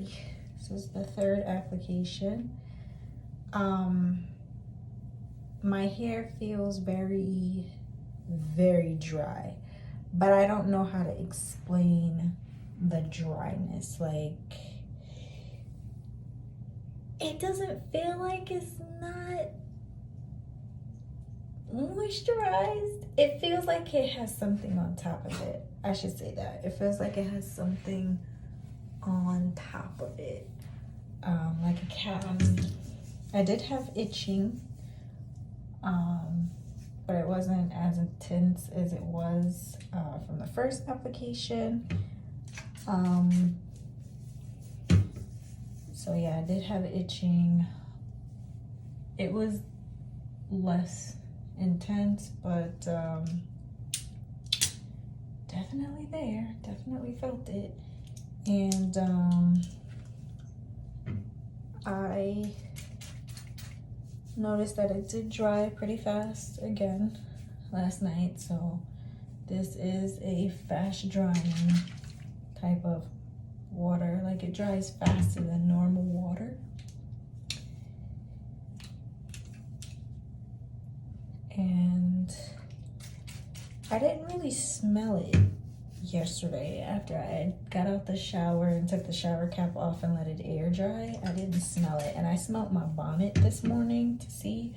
3. This is the 3rd application. My hair feels very, very dry, but I don't know how to explain the dryness. Like, it doesn't feel like it's not moisturized. It feels like it has something on top of it. I should say that. It feels like it has something on top of it. Like a cat. I did have itching, but it wasn't as intense as it was from the first application. So yeah, I did have itching. It was less intense, but definitely there, definitely felt it. And I noticed that it did dry pretty fast again last night. So this is a fast drying type of water. Like, it dries faster than normal water. And I didn't really smell it yesterday after I got out the shower and took the shower cap off and let it air dry. I didn't smell it, and I smelled my bonnet this morning to see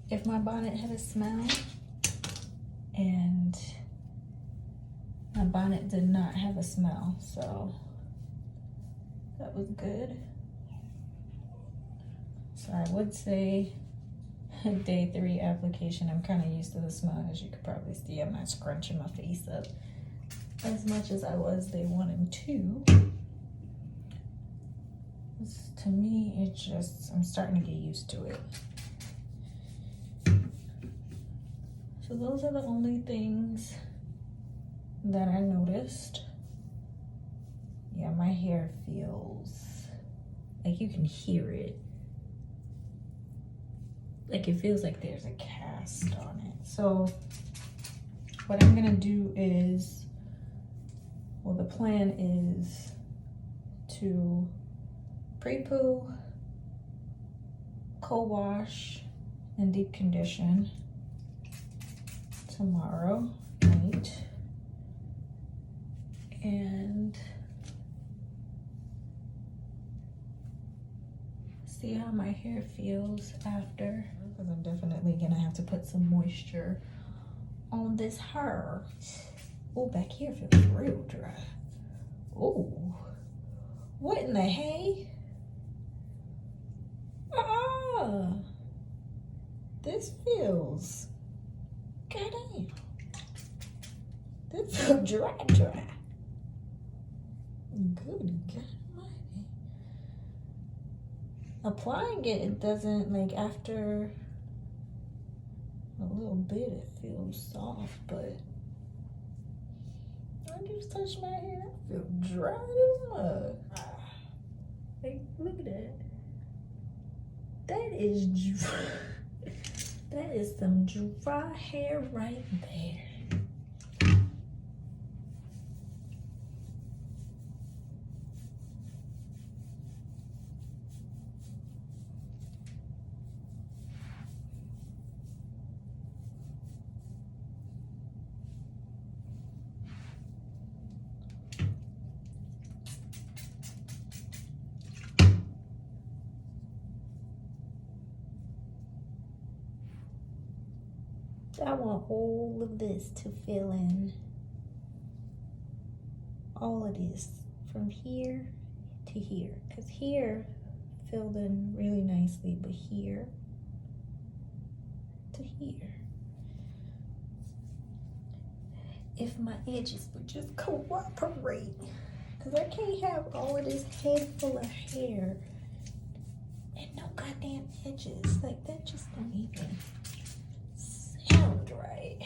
if my bonnet had a smell, and my bonnet did not have a smell, so that was good. So I would say day 3 application, I'm kind of used to the smell. As you could probably see, I'm not scrunching my face up as much as I was day 1 and 2. To me, it's just, I'm starting to get used to it. So those are the only things that I noticed. Yeah, my hair feels like you can hear it. Like, it feels like there's a cast on it. So what I'm gonna do is, well, the plan is to pre-poo, co-wash, and deep condition tomorrow night. And see how my hair feels after, because I'm definitely gonna have to put some moisture on this hair. Oh, back here feels real dry. Oh, what in the hay? This feels, goddamn, this feels dry. Good God almighty. Applying it, it doesn't, like, after a little bit it feels soft, but I just touched my hair, I feel dry as mud. Like, look at that. That is dry. That is some dry hair right there. I want all of this to fill in. All of this from here to here. Because here filled in really nicely, but here to here. If my edges would just cooperate. Because I can't have all of this head full of hair and no goddamn edges. Like, that just don't even sound right.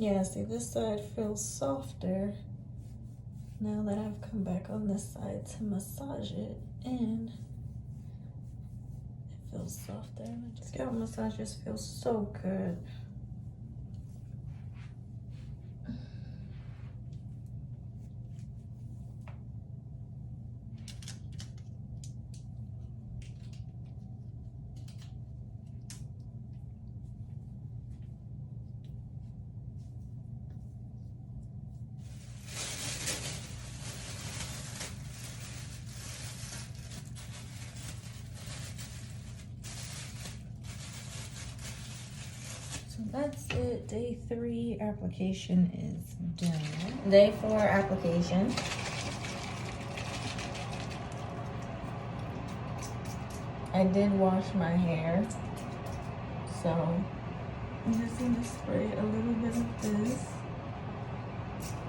Yeah, see, this side feels softer now that I've come back on this side to massage it, and it feels softer. Scalp massages feel so good. So that's it. Day 3 application is done. Day 4 application. I did wash my hair, so I'm just gonna spray a little bit of this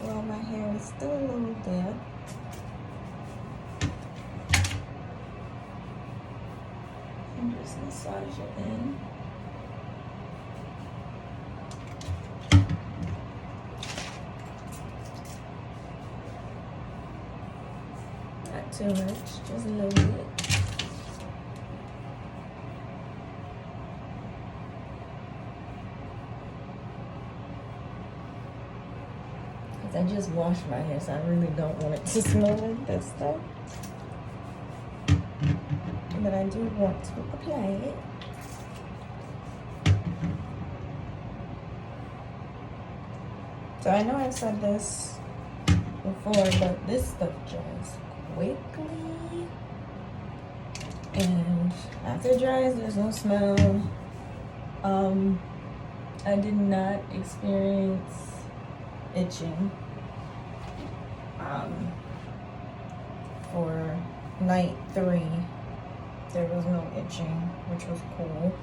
while my hair is still a little damp. And just massage it in. Not too much, just a little bit. I just washed my hair, so I really don't want it to smell like this stuff. But I do want to apply it. So I know I've said this before, but this stuff dries quickly. And after it dries, there's no smell. I did not experience itching for night 3. There was no itching, which was cool.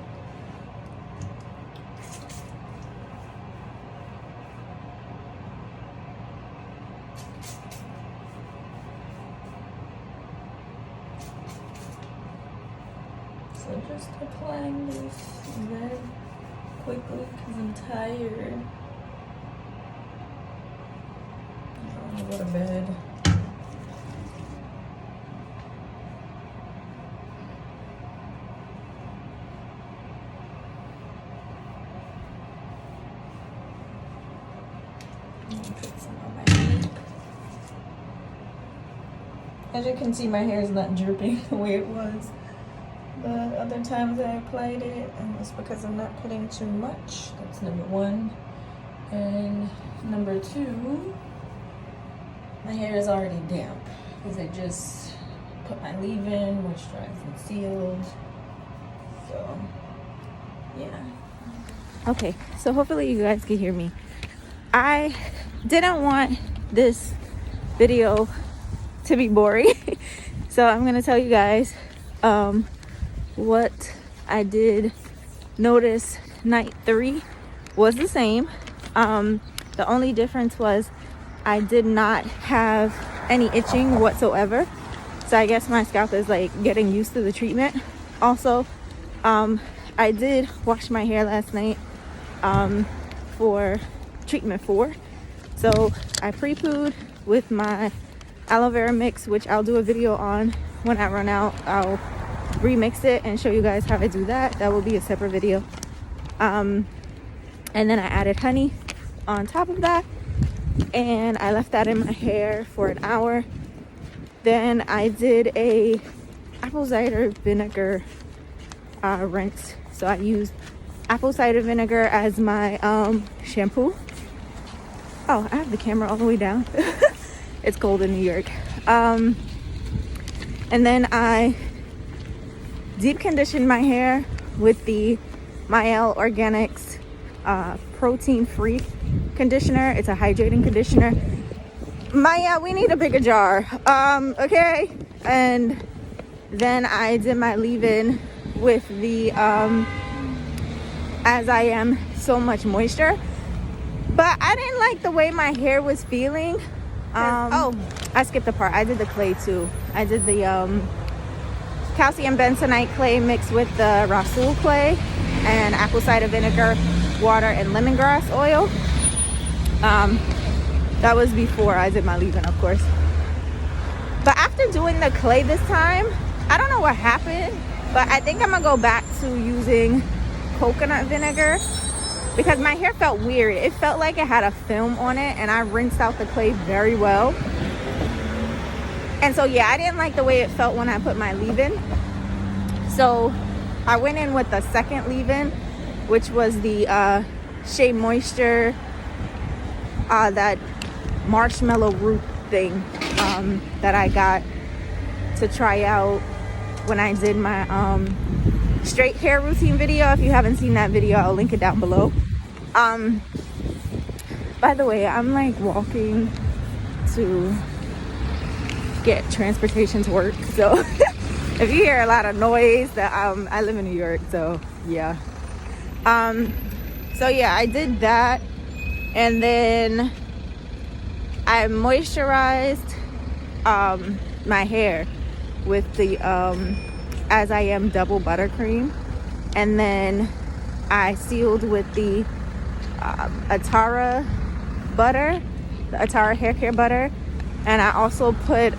So just applying this very quickly because I'm tired. I'm gonna go to bed. Put some on my head. As you can see, my hair is not dripping the way it was the other times I applied it, and it's because I'm not putting too much. That's number 1. And number 2, my hair is already damp because I just put my leave-in, moisturized and sealed. So, yeah. Okay, so hopefully you guys can hear me. I didn't want this video to be boring, so I'm gonna tell you guys what I did notice. Night 3 was the same. The only difference was I did not have any itching whatsoever, so I guess my scalp is like getting used to the treatment. Also, I did wash my hair last night for treatment 4. So I pre-pooed with my aloe vera mix, which I'll do a video on when I run out. I'll remix it and show you guys how I do that. That will be a separate video. And then I added honey on top of that, and I left that in my hair for an hour. Then I did a apple cider vinegar rinse. So I used apple cider vinegar as my shampoo. Oh, I have the camera all the way down. It's cold in New York. And then I deep conditioned my hair with the Mielle Organics protein-free conditioner. It's a hydrating conditioner. Maya, we need a bigger jar. Okay. And then I did my leave-in with the As I Am So Much Moisture. But I didn't like the way my hair was feeling. I skipped the part. I did the clay too. I did the calcium bentonite clay mixed with the Rasul clay and apple cider vinegar, water, and lemongrass oil. That was before I did my leave-in, of course. But after doing the clay this time, I don't know what happened, but I think I'm gonna go back to using coconut vinegar because my hair felt weird. It felt like it had a film on it, and I rinsed out the clay very well. And so yeah, I didn't like the way it felt when I put my leave-in. So I went in with the second leave-in, which was the Shea Moisture, that marshmallow root thing that I got to try out when I did my straight hair routine video. If you haven't seen that video, I'll link it down below. By the way, I'm like walking to get transportation to work, so if you hear a lot of noise, that I live in New York, so yeah. So yeah, I did that, and then I moisturized my hair with the As I Am double buttercream, and then I sealed with the Atara butter, the Atara hair care butter, and I also put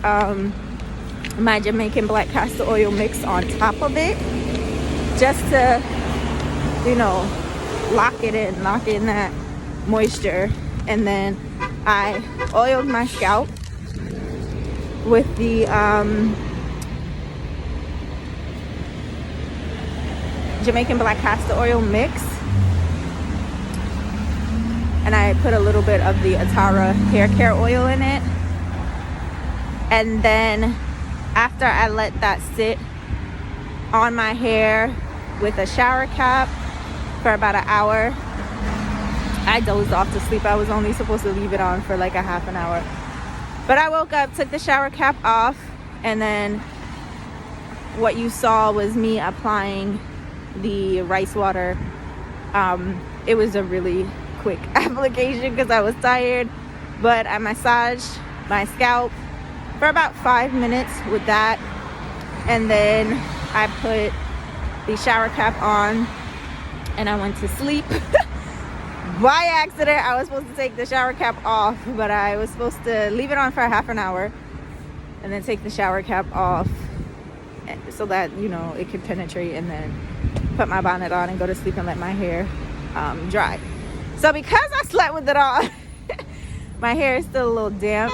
my Jamaican black castor oil mix on top of it, just to, you know, lock in that moisture. And then I oiled my scalp with the Jamaican black castor oil mix, and I put a little bit of the Atara hair care oil in it. And then after I let that sit on my hair with a shower cap for about an hour, I dozed off to sleep. I was only supposed to leave it on for like a half an hour, but I woke up, took the shower cap off, and then what you saw was me applying the rice water. It was a really quick application because I was tired, but I massaged my scalp for about 5 minutes with that, and then I put the shower cap on and I went to sleep. By accident, I was supposed to take the shower cap off, but I was supposed to leave it on for a half an hour and then take the shower cap off so that, you know, it could penetrate, and then put my bonnet on and go to sleep and let my hair dry. So because I slept with it on, my hair is still a little damp.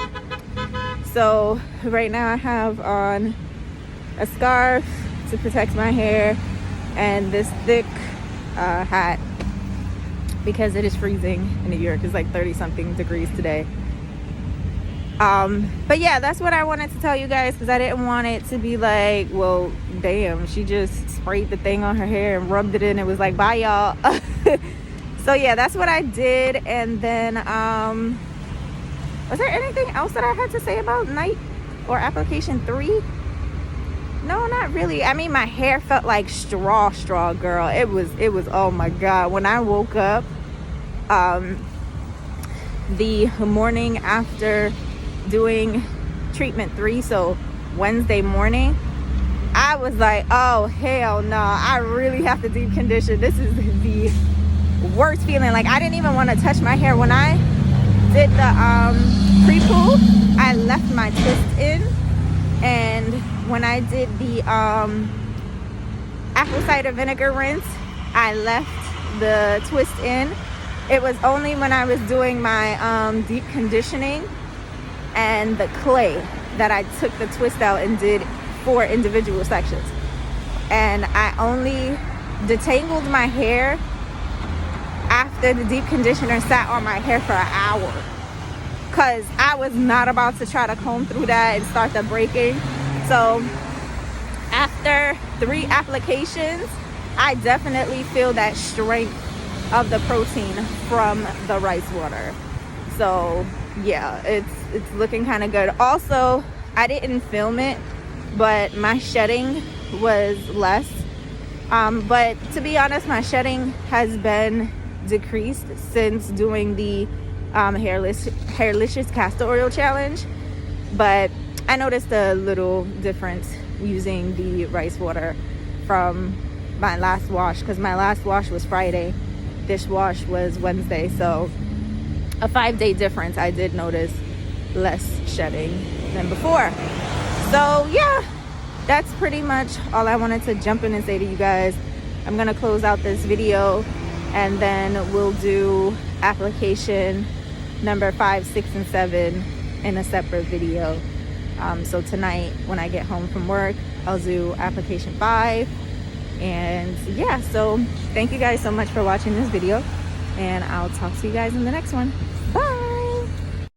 So right now I have on a scarf to protect my hair and this thick hat because it is freezing in New York. It's like 30 something degrees today. But yeah, that's what I wanted to tell you guys, because I didn't want it to be like, well, damn, she just sprayed the thing on her hair and rubbed it in. It was like, bye y'all. So yeah, that's what I did. And then was there anything else that I had to say about night or application 3? No, not really. I mean, my hair felt like straw, girl. It was, oh my God. When I woke up the morning after doing treatment 3, so Wednesday morning, I was like, oh hell no, I really have to deep condition. This is the worst feeling. Like, I didn't even want to touch my hair. When I did the pre-poo, I left my twist in, and when I did the apple cider vinegar rinse, I left the twist in. It was only when I was doing my deep conditioning and the clay that I took the twist out and did 4 individual sections. And I only detangled my hair after the deep conditioner sat on my hair for an hour, because I was not about to try to comb through that and start the breaking. So after 3 applications, I definitely feel that strength of the protein from the rice water. So yeah, it's looking kind of good. Also, I didn't film it, but my shedding was less. But to be honest, my shedding has been decreased since doing the Hairlicious Castor Oil Challenge. But I noticed a little difference using the rice water from my last wash, because my last wash was Friday, this wash was Wednesday. So a 5-day difference. I did notice less shedding than before. So yeah, that's pretty much all I wanted to jump in and say to you guys. I'm gonna close out this video and then we'll do application number 5, 6, and 7 in a separate video. So tonight when I get home from work, I'll do application 5. And yeah, so thank you guys so much for watching this video, and I'll talk to you guys in the next one. Bye.